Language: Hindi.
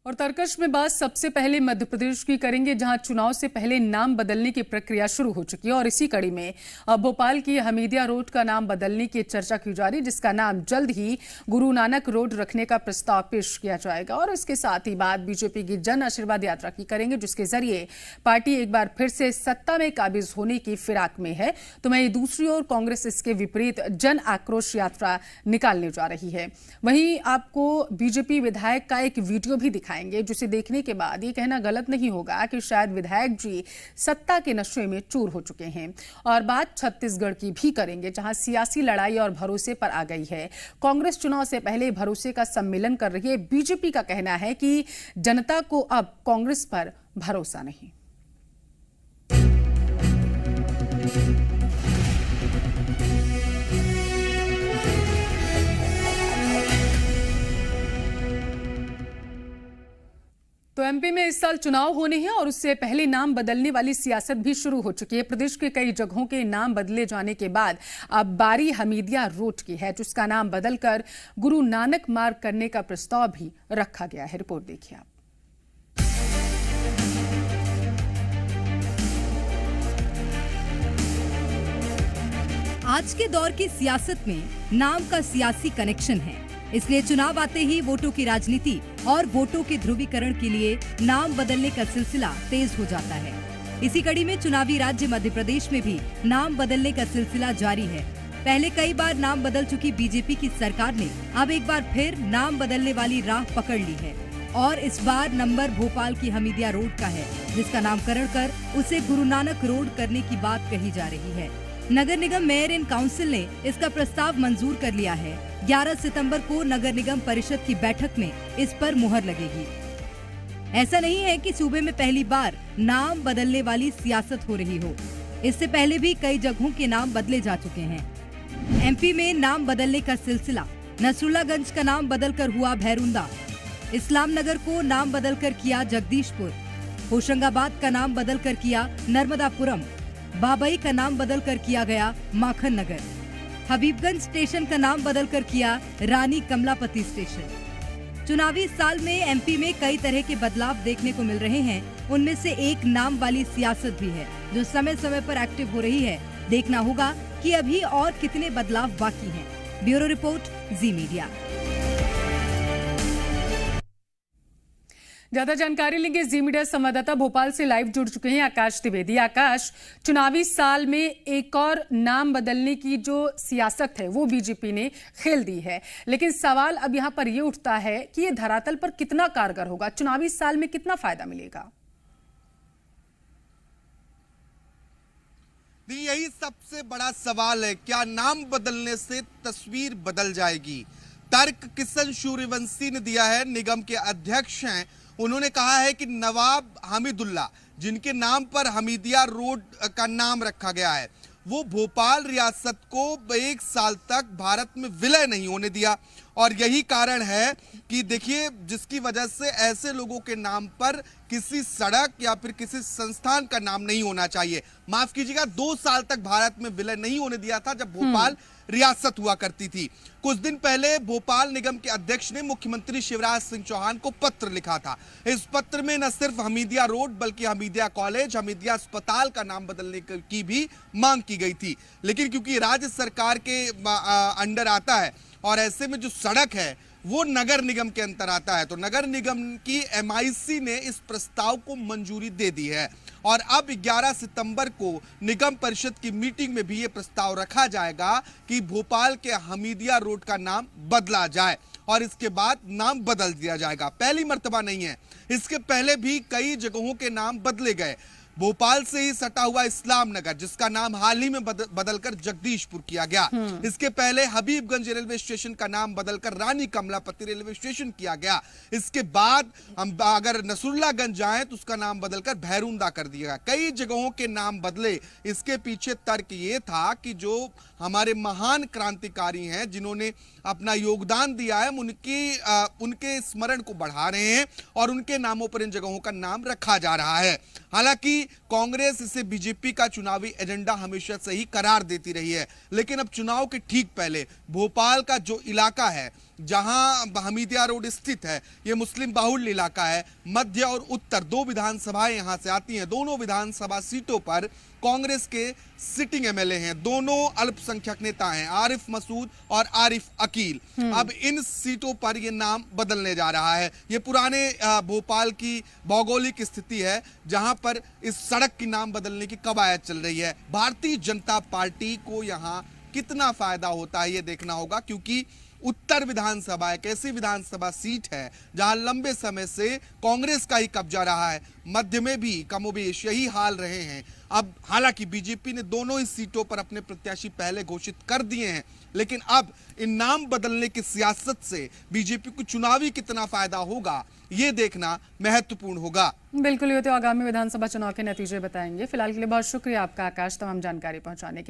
और तरकश में बात सबसे पहले मध्य प्रदेश की करेंगे, जहां चुनाव से पहले नाम बदलने की प्रक्रिया शुरू हो चुकी है। और इसी कड़ी में अब भोपाल की हमीदिया रोड का नाम बदलने की चर्चा की जा रही है, जिसका नाम जल्द ही गुरु नानक रोड रखने का प्रस्ताव पेश किया जाएगा। और इसके साथ ही बात बीजेपी की जन आशीर्वाद यात्रा की करेंगे, जिसके जरिए पार्टी एक बार फिर से सत्ता में काबिज होने की फिराक में है। तो वहीं दूसरी ओर कांग्रेस इसके विपरीत जन आक्रोश यात्रा निकालने जा रही है। वहीं आपको बीजेपी विधायक का एक वीडियो भी दिखाएंगे, जिसे देखने के बाद ये कहना गलत नहीं होगा कि शायद विधायक जी सत्ता के नशे में चूर हो चुके हैं। और बात छत्तीसगढ़ की भी करेंगे, जहां सियासी लड़ाई और भरोसे पर आ गई है। कांग्रेस चुनाव से पहले भरोसे का सम्मेलन कर रही है। बीजेपी का कहना है कि जनता को अब कांग्रेस पर भरोसा नहीं। तो एमपी में इस साल चुनाव होने हैं और उससे पहले नाम बदलने वाली सियासत भी शुरू हो चुकी है। प्रदेश के कई जगहों के नाम बदले जाने के बाद अब बारी हमीदिया रोड की है, जिसका नाम बदलकर गुरु नानक मार्ग करने का प्रस्ताव भी रखा गया है। रिपोर्ट देखिए आप। आज के दौर की सियासत में नाम का सियासी कनेक्शन है, इसलिए चुनाव आते ही वोटों की राजनीति और वोटों के ध्रुवीकरण के लिए नाम बदलने का सिलसिला तेज हो जाता है। इसी कड़ी में चुनावी राज्य मध्य प्रदेश में भी नाम बदलने का सिलसिला जारी है। पहले कई बार नाम बदल चुकी बीजेपी की सरकार ने अब एक बार फिर नाम बदलने वाली राह पकड़ ली है और इस बार नंबर भोपाल की हमीदिया रोड का है, जिसका नामकरण कर उसे गुरु नानक रोड करने की बात कही जा रही है। नगर निगम मेयर इन काउंसिल ने इसका प्रस्ताव मंजूर कर लिया है। 11 सितंबर को नगर निगम परिषद की बैठक में इस पर मुहर लगेगी। ऐसा नहीं है कि सूबे में पहली बार नाम बदलने वाली सियासत हो रही हो। इससे पहले भी कई जगहों के नाम बदले जा चुके हैं। एमपी में नाम बदलने का सिलसिला, नसरुल्लागंज का नाम बदलकर हुआ भैरुंदा, इस्लाम नगर को नाम बदलकर किया जगदीशपुर, होशंगाबाद का नाम बदलकर किया नर्मदापुरम, बाबई का नाम बदलकर किया गया माखन नगर, हबीबगंज स्टेशन का नाम बदलकर किया रानी कमलापति स्टेशन। चुनावी साल में एमपी में कई तरह के बदलाव देखने को मिल रहे हैं। उनमें से एक नाम वाली सियासत भी है, जो समय समय पर एक्टिव हो रही है। देखना होगा कि अभी और कितने बदलाव बाकी हैं। ब्यूरो रिपोर्ट, जी मीडिया। ज्यादा जानकारी लेंगे जी मीडिया संवाददाता भोपाल से लाइव जुड़ चुके हैं आकाश द्विवेदी। आकाश, चुनावी साल में एक और नाम बदलने की जो सियासत है वो बीजेपी ने खेल दी है, लेकिन सवाल अब यहां पर यह उठता है कि ये धरातल पर कितना कारगर होगा, चुनावी साल में कितना फायदा मिलेगा। यही सबसे बड़ा सवाल है, क्या नाम बदलने से तस्वीर बदल जाएगी। तर्क किशन सूर्यवंशी ने दिया है, निगम के अध्यक्ष हैं। उन्होंने कहा है कि नवाब हमीदुल्ला, जिनके नाम पर हमीदिया रोड का नाम रखा गया है, वो भोपाल रियासत को 1 साल तक भारत में विलय नहीं होने दिया। और यही कारण है कि देखिए, जिसकी वजह से ऐसे लोगों के नाम पर किसी सड़क या फिर किसी संस्थान का नाम नहीं होना चाहिए। माफ कीजिएगा, 2 साल तक भारत में विलय नहीं होने दिया था, जब भोपाल रियासत हुआ करती थी। कुछ दिन पहले भोपाल निगम के अध्यक्ष ने मुख्यमंत्री शिवराज सिंह चौहान को पत्र लिखा था। इस पत्र में न सिर्फ हमीदिया रोड बल्कि हमीदिया कॉलेज, हमीदिया अस्पताल का नाम बदलने की भी मांग की गई थी। लेकिन क्योंकि राज्य सरकार के अंडर आता है और ऐसे में जो सड़क है वो नगर निगम के अंतर आता है, तो नगर निगम की एमआईसी ने इस प्रस्ताव को मंजूरी दे दी है। और अब 11 सितंबर को निगम परिषद की मीटिंग में भी ये प्रस्ताव रखा जाएगा कि भोपाल के हमीदिया रोड का नाम बदला जाए और इसके बाद नाम बदल दिया जाएगा। पहली मर्तबा नहीं है, इसके पहले भी कई जगहों के नाम बदले गए। भोपाल से ही सटा हुआ इस्लाम नगर, जिसका नाम हाल ही में बदलकर जगदीशपुर किया गया। इसके पहले हबीबगंज रेलवे स्टेशन का नाम बदलकर रानी कमलापति रेलवे स्टेशन किया गया। इसके बाद हम अगर नसरुल्लागंज जाएं तो उसका नाम बदलकर भैरुंदा कर दिया गया। कई जगहों के नाम बदले। इसके पीछे तर्क ये था कि जो हमारे महान क्रांतिकारी हैं, जिन्होंने अपना योगदान दिया है, उनके स्मरण को बढ़ा रहे हैं और उनके नामों पर इन जगहों का नाम रखा जा रहा है। हालांकि कांग्रेस इसे बीजेपी का चुनावी एजेंडा हमेशा से ही करार देती रही है, लेकिन अब चुनाव के ठीक पहले भोपाल का जो इलाका है जहां हमीदिया रोड स्थित है, ये मुस्लिम बाहुल्य इलाका है। मध्य और उत्तर दो विधानसभाएं यहां से आती हैं। दोनों विधानसभा सीटों पर कांग्रेस के सिटिंग एमएलए हैं। दोनों अल्पसंख्यक नेता हैं, आरिफ मसूद और आरिफ अकील। अब इन सीटों पर ये नाम बदलने जा रहा है। ये पुराने भोपाल की भौगोलिक स्थिति है जहां पर इस सड़क की नाम बदलने की कवायद चल रही है। भारतीय जनता पार्टी को यहां कितना फायदा होता है ये देखना होगा, क्योंकि उत्तर विधानसभा एक ऐसी विधानसभा सीट है जहां लंबे समय से कांग्रेस का ही कब्जा रहा है। मध्य में भी कमोबेश यही हाल रहे हैं। अब हालांकि बीजेपी ने दोनों ही सीटों पर अपने प्रत्याशी पहले घोषित कर दिए हैं, लेकिन अब इन नाम बदलने की सियासत से बीजेपी को चुनावी कितना फायदा होगा ये देखना महत्वपूर्ण होगा। बिल्कुल, ये तो आगामी विधानसभा चुनाव के नतीजे बताएंगे। फिलहाल के लिए बहुत शुक्रिया आपका आकाश, तमाम जानकारी पहुंचाने के